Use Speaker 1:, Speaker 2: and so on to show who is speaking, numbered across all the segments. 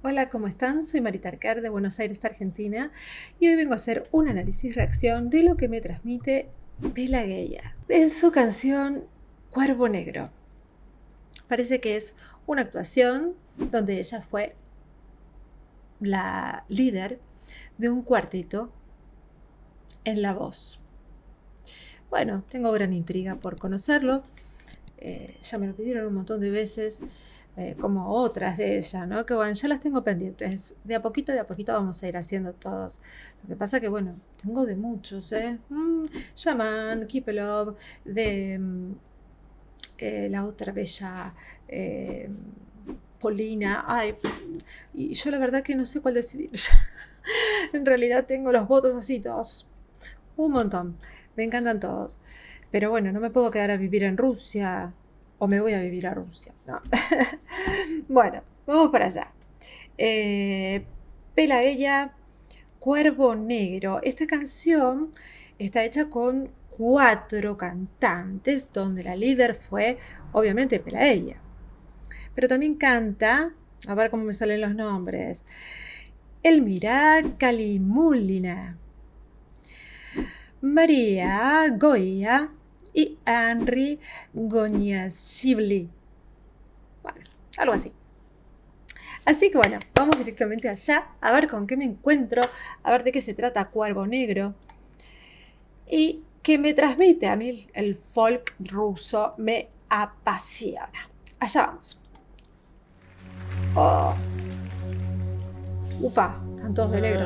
Speaker 1: Hola, ¿cómo están? Soy Marita Arcar de Buenos Aires, Argentina, y hoy vengo a hacer un análisis-reacción de lo que me transmite Pelageya, en su canción Cuervo Negro. Parece que es una actuación donde ella fue la líder de un cuarteto en la voz. Bueno, tengo gran intriga por conocerlo. Ya me lo pidieron un montón de veces, como otras de ella, ¿no? Que bueno, ya las tengo pendientes. De a poquito vamos a ir haciendo todos. Lo que pasa que, bueno, tengo de muchos, ¿eh? Shaman, Keep It Love, de la otra bella Polina. Ay, y yo la verdad que no sé cuál decidir. En realidad tengo los votos así todos. Un montón. Me encantan todos. Pero bueno, no me puedo quedar a vivir en Rusia. O me voy a vivir a Rusia. No. Bueno, vamos para allá. Pelageya, Cuervo Negro. Esta canción está hecha con 4 cantantes, donde la líder fue, obviamente, Pelageya. Pero también canta, a ver cómo me salen los nombres, Elmira Kalimulina, María Goya y Henry Goniashvili. Bueno, algo así. Así que bueno, vamos directamente allá a ver con qué me encuentro, a ver de qué se trata Cuervo Negro y que me transmite a mí el folk ruso, me apasiona. Allá vamos. Oh. Upa, están todos de negro.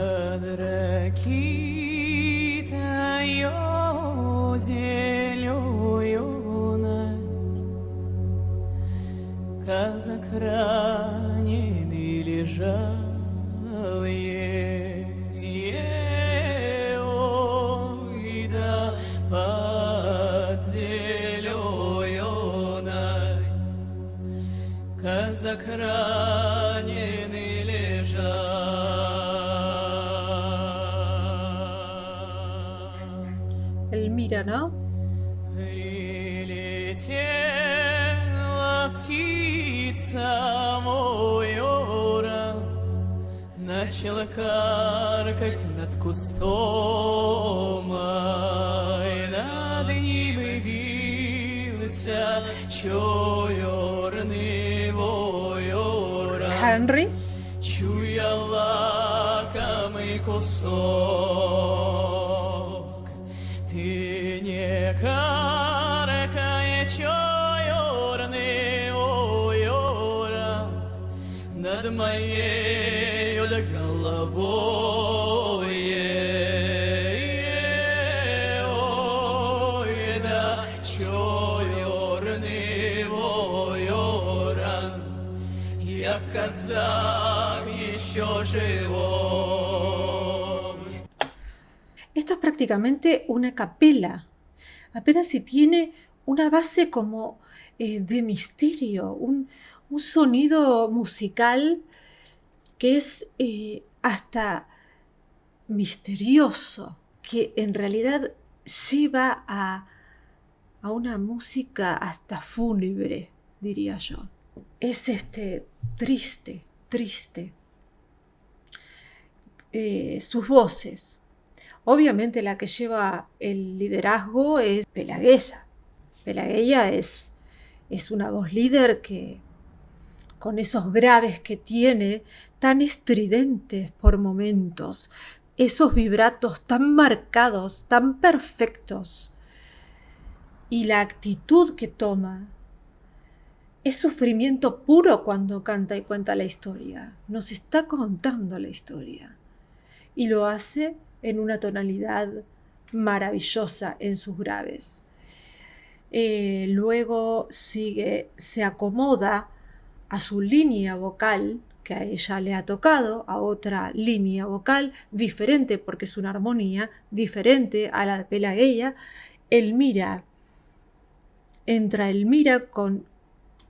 Speaker 2: Казак раненый лежал, ой, да под зеленой. Казак раненый лежал.
Speaker 1: Elmira, ¿no?
Speaker 2: Прилетела птица мойора, начала каркать над кустом, ай, над ним явился черный войора,
Speaker 1: Henry.
Speaker 2: чуя лакомый кусок. Ты не каркай, черный войора, над моей головой, ой, да черный войора, я казак еще живой.
Speaker 1: Esto es prácticamente una capela, apenas si tiene una base como de misterio, un sonido musical que es hasta misterioso, que en realidad lleva a una música hasta fúnebre, diría yo. Es triste, triste. Sus voces. Obviamente la que lleva el liderazgo es Pelageya. Pelageya es una voz líder que, con esos graves que tiene, tan estridentes por momentos, esos vibratos tan marcados, tan perfectos, y la actitud que toma, es sufrimiento puro cuando canta y cuenta la historia. Nos está contando la historia. Y lo hace en una tonalidad maravillosa en sus graves. Luego se acomoda a su línea vocal, que a ella le ha tocado, a otra línea vocal diferente, porque es una armonía diferente a la de Pelageya. Entra Elmira con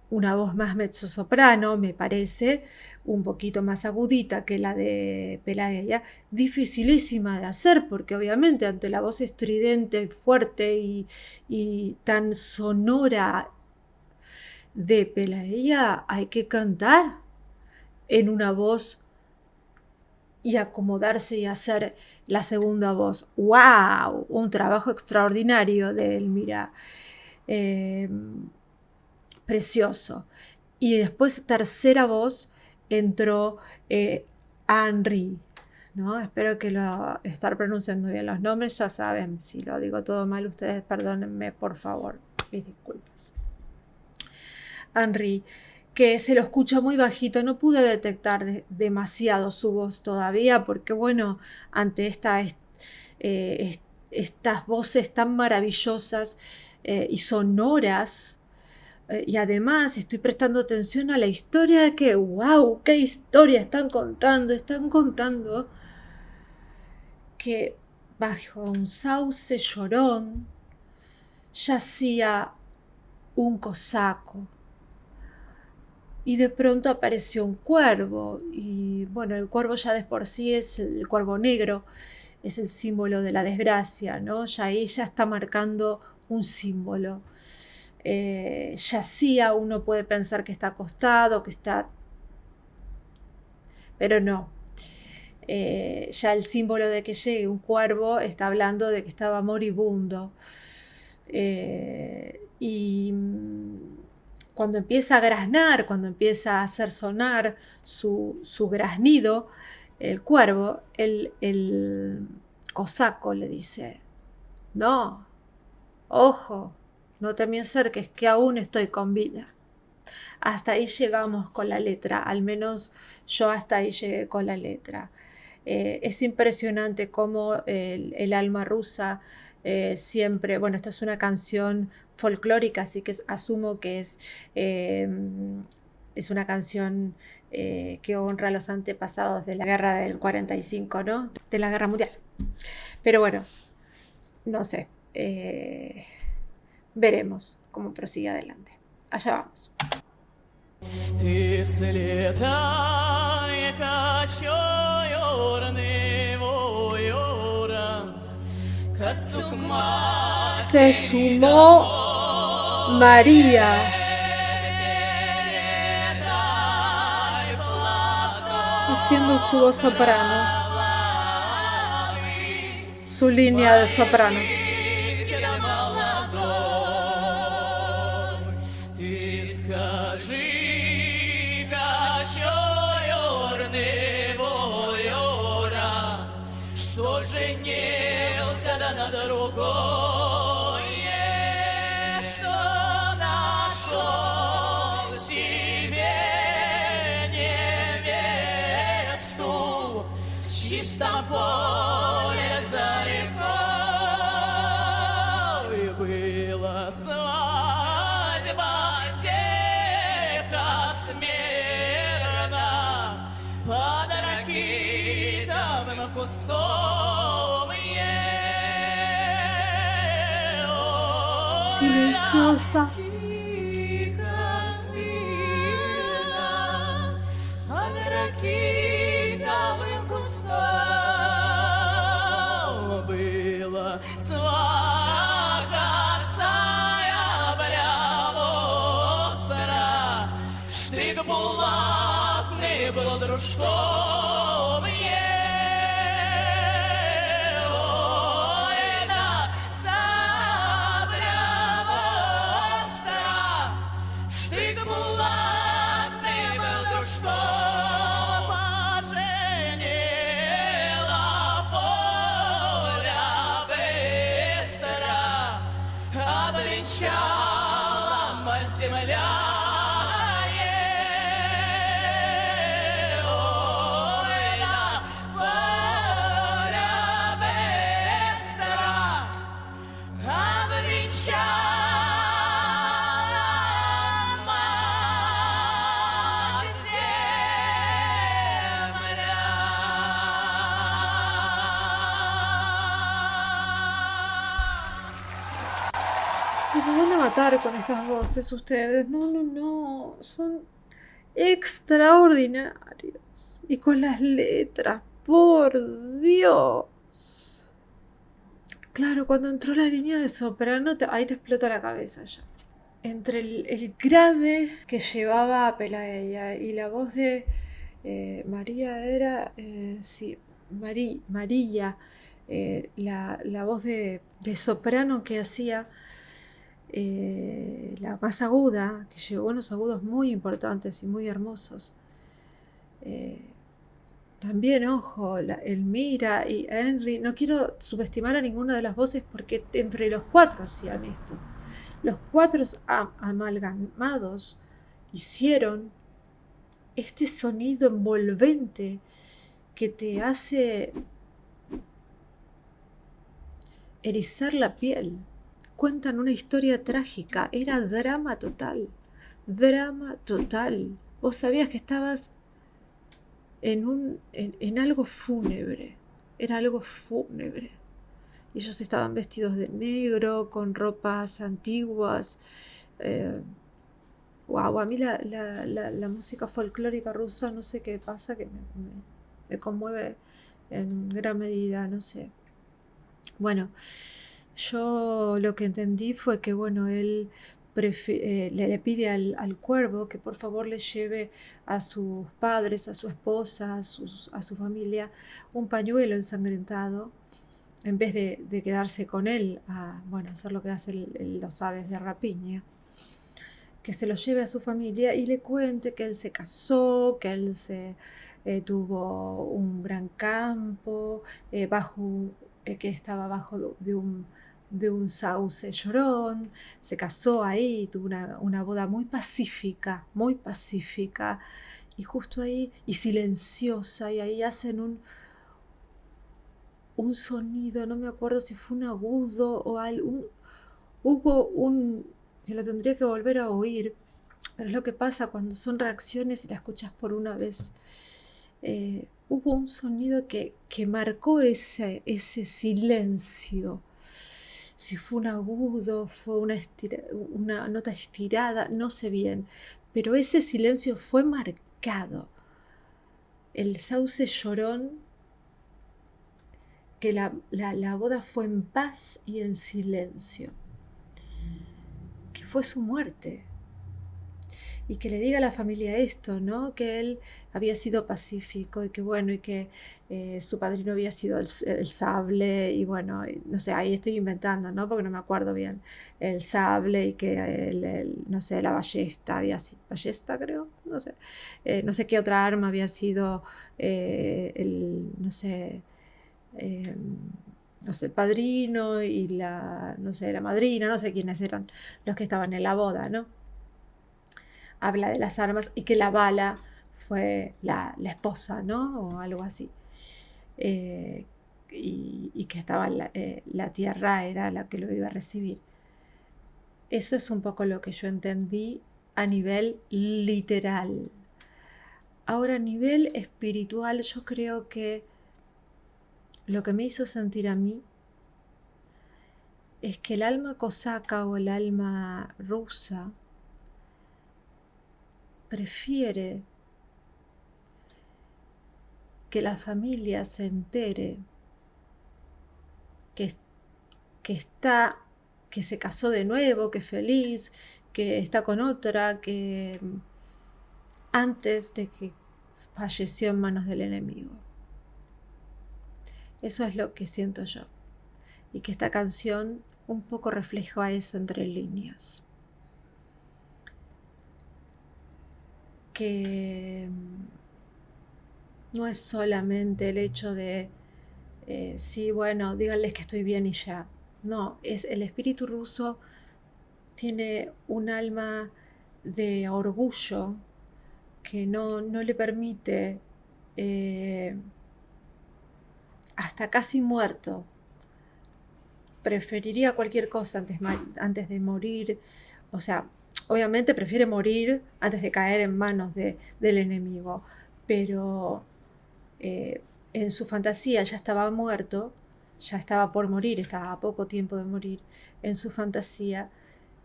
Speaker 1: una voz más mezzosoprano, me parece, un poquito más agudita que la de Pelageya, dificilísima de hacer, porque obviamente ante la voz estridente, fuerte y tan sonora de Pelageya hay que cantar en una voz y acomodarse y hacer la segunda voz. ¡Wow! Un trabajo extraordinario de Elmira. Precioso. Y después, tercera voz, entró Henry, ¿no? Espero que estar pronunciando bien los nombres. Ya saben, si lo digo todo mal, ustedes perdónenme, por favor. Mis disculpas. Henry, que se lo escucha muy bajito, no pude detectar demasiado su voz todavía, porque bueno, ante estas voces tan maravillosas y sonoras, y además estoy prestando atención a la historia de que, wow, qué historia están contando que bajo un sauce llorón yacía un cosaco. Y de pronto apareció un cuervo, y bueno, el cuervo ya de por sí es el cuervo negro, es el símbolo de la desgracia, ¿no? Ya ahí ya está marcando un símbolo. Yacía, uno puede pensar que está acostado, que está... Pero no. Ya el símbolo de que llegue un cuervo está hablando de que estaba moribundo. Y cuando empieza a graznar, cuando empieza a hacer sonar su graznido, el cuervo, el cosaco le dice: no, ojo, no te me acerques, que aún estoy con vida. Hasta ahí llegamos con la letra, al menos yo hasta ahí llegué con la letra. Es impresionante cómo el alma rusa siempre, bueno, esta es una canción folclórica, así que asumo que es una canción que honra a los antepasados de la guerra del 45, ¿no? De la guerra mundial. Pero bueno, no sé, veremos cómo prosigue adelante. Allá vamos. Se sumó María. Haciendo su voz soprano, su línea de soprano. Silenciosa. Me van a matar con estas voces ustedes. No. Son extraordinarios. Y con las letras, por Dios. Claro, cuando entró la línea de soprano, ahí te explota la cabeza ya. Entre el grave que llevaba a Pelageya y la voz de María era, sí, María, la voz de soprano que hacía, la más aguda, que llegó a unos agudos muy importantes y muy hermosos. También, ojo, Elmira y Henry, no quiero subestimar a ninguna de las voces porque entre los cuatro hacían esto. Los cuatro amalgamados hicieron este sonido envolvente que te hace erizar la piel. Cuentan una historia trágica, era drama total, drama total. Vos sabías que estabas en algo fúnebre, era algo fúnebre. Ellos estaban vestidos de negro, con ropas antiguas. Wow, a mí la música folclórica rusa, no sé qué pasa, que me conmueve en gran medida, no sé. Bueno, yo lo que entendí fue que, bueno, él le pide al cuervo que por favor le lleve a sus padres, a su esposa, a su familia, un pañuelo ensangrentado, en vez de quedarse con él a, bueno, hacer lo que hacen los aves de rapiña, que se lo lleve a su familia y le cuente que él se casó, que él tuvo un gran campo, que estaba bajo de un sauce llorón, se casó ahí, tuvo una boda muy pacífica, y justo ahí, y silenciosa, y ahí hacen un sonido, no me acuerdo si fue un agudo o algo, que lo tendría que volver a oír, pero es lo que pasa cuando son reacciones y la escuchas por una vez. Hubo un sonido que marcó ese silencio. Si fue un agudo, fue una nota estirada, no sé bien, pero ese silencio fue marcado. El sauce llorón, que la boda fue en paz y en silencio, que fue su muerte. Y que le diga a la familia esto, ¿no? Que él había sido pacífico y que bueno, y que su padrino había sido el sable, y bueno, no sé, ahí estoy inventando, ¿no? Porque no me acuerdo bien, el sable, y que no sé, la ballesta había sido, ballesta creo, no sé, no sé qué otra arma había sido, no sé, el padrino y no sé, la madrina, no sé quiénes eran los que estaban en la boda, ¿no? Habla de las armas y que la bala fue la esposa, ¿no? O algo así. Y que estaba la tierra era la que lo iba a recibir. Eso es un poco lo que yo entendí a nivel literal. Ahora, a nivel espiritual, yo creo que lo que me hizo sentir a mí es que el alma cosaca o el alma rusa prefiere que la familia se entere que se casó de nuevo, que es feliz, que está con otra, que antes de que falleció en manos del enemigo. Eso es lo que siento yo. Y que esta canción un poco refleja eso entre líneas. Que no es solamente el hecho de, sí, bueno, díganles que estoy bien y ya. No, el espíritu ruso tiene un alma de orgullo que no le permite, hasta casi muerto, preferiría cualquier cosa antes de morir. O sea, obviamente prefiere morir antes de caer en manos del enemigo, pero en su fantasía ya estaba muerto, ya estaba por morir, estaba a poco tiempo de morir. En su fantasía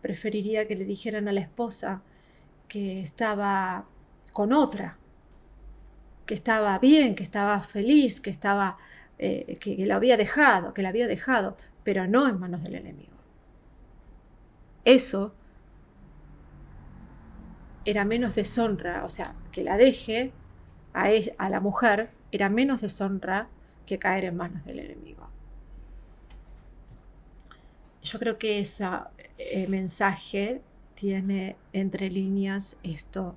Speaker 1: preferiría que le dijeran a la esposa que estaba con otra, que estaba bien, que estaba feliz, que estaba que la había dejado, pero no en manos del enemigo. Eso era menos deshonra, o sea, que la deje a la mujer era menos deshonra que caer en manos del enemigo. Yo creo que ese mensaje tiene entre líneas esto.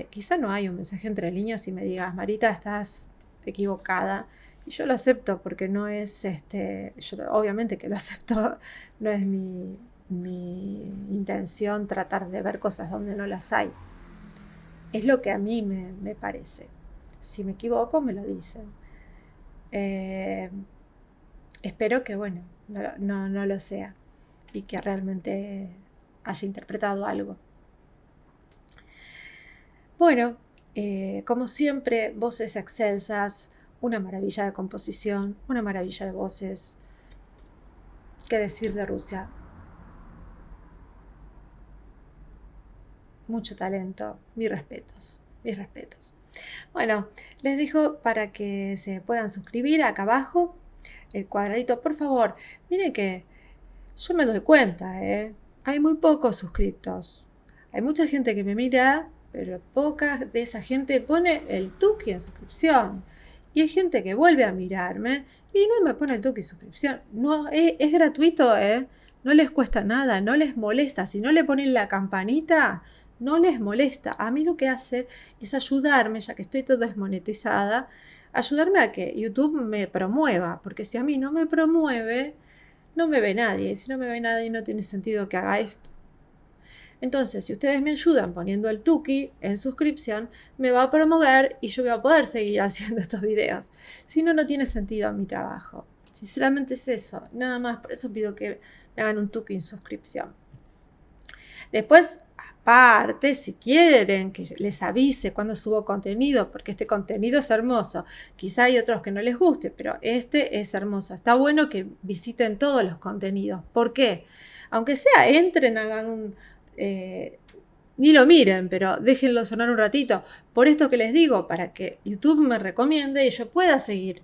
Speaker 1: Quizá no hay un mensaje entre líneas y me digas, Marita, estás equivocada. Y yo lo acepto porque no es, yo obviamente que lo acepto, no es mi intención tratar de ver cosas donde no las hay. Es lo que a mí me parece. Si me equivoco, me lo dicen. Espero que, bueno, no lo sea y que realmente haya interpretado algo. Bueno, como siempre, voces excelsas, una maravilla de composición, una maravilla de voces. ¿Qué decir de Rusia? Mucho talento, mis respetos, mis respetos. Bueno, les dejo para que se puedan suscribir acá abajo, el cuadradito, por favor. Miren que yo me doy cuenta, hay muy pocos suscriptos. Hay mucha gente que me mira, pero poca de esa gente pone el tuki en suscripción. Y hay gente que vuelve a mirarme y no me pone el tuki en suscripción. No, es gratuito, no les cuesta nada, no les molesta. Si no le ponen la campanita, no les molesta. A mí lo que hace es ayudarme, ya que estoy toda desmonetizada, ayudarme a que YouTube me promueva. Porque si a mí no me promueve, no me ve nadie. Y si no me ve nadie, no tiene sentido que haga esto. Entonces, si ustedes me ayudan poniendo el tuki en suscripción, me va a promover y yo voy a poder seguir haciendo estos videos. Si no, no tiene sentido mi trabajo. Sinceramente es eso, nada más. Por eso pido que me hagan un tuki en suscripción. Después, aparte, si quieren que les avise cuando subo contenido, porque este contenido es hermoso. Quizá hay otros que no les guste, pero este es hermoso. Está bueno que visiten todos los contenidos. ¿Por qué? Aunque sea, entren, hagan un... ni lo miren, pero déjenlo sonar un ratito. Por esto que les digo, para que YouTube me recomiende y yo pueda seguir.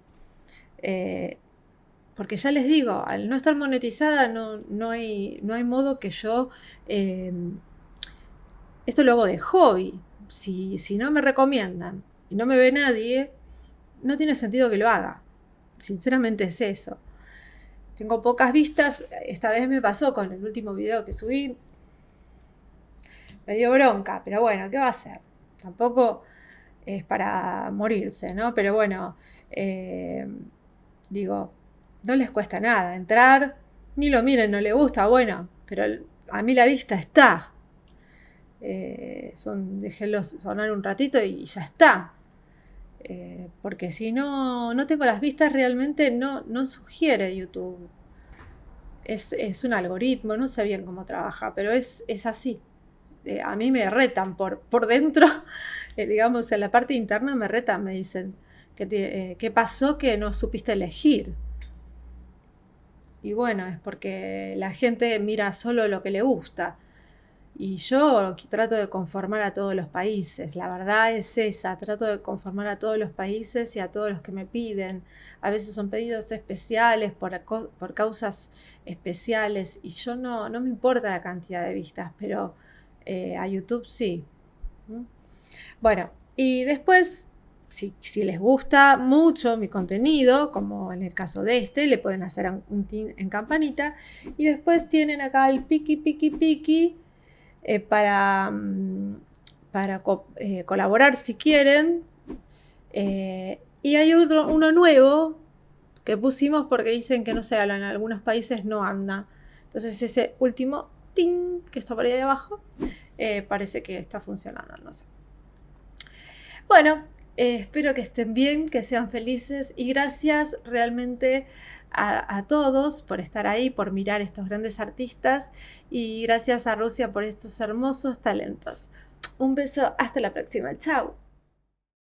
Speaker 1: Porque ya les digo, al no estar monetizada no hay modo que yo... esto lo hago de hobby. Si no me recomiendan y no me ve nadie, no tiene sentido que lo haga. Sinceramente es eso. Tengo pocas vistas. Esta vez me pasó con el último video que subí. Me dio bronca, pero bueno, ¿qué va a hacer? Tampoco es para morirse, ¿no? Pero bueno, digo, no les cuesta nada entrar, ni lo miren, no les gusta, bueno, pero a mí la vista está. Déjenlos sonar un ratito y ya está. Porque si no tengo las vistas, realmente no sugiere YouTube. Es un algoritmo, no sé bien cómo trabaja, pero es así. A mí me retan por dentro, digamos, en la parte interna me retan, me dicen, ¿qué pasó que no supiste elegir? Y bueno, es porque la gente mira solo lo que le gusta. Y yo trato de conformar a todos los países, la verdad es esa, trato de conformar a todos los países y a todos los que me piden. A veces son pedidos especiales por causas especiales y yo no me importa la cantidad de vistas, pero a YouTube sí. Bueno, y después, si les gusta mucho mi contenido, como en el caso de le pueden hacer un tin en campanita. Y después tienen acá el piqui para colaborar si quieren. Y hay uno nuevo que pusimos porque dicen que no se habla, en algunos países no anda. Entonces ese último ting que está por ahí abajo parece que está funcionando, no sé. Bueno, espero que estén bien, que sean felices y gracias realmente a todos por estar ahí, por mirar estos grandes artistas y gracias a Rusia por estos hermosos talentos. Un beso, hasta la próxima, chao.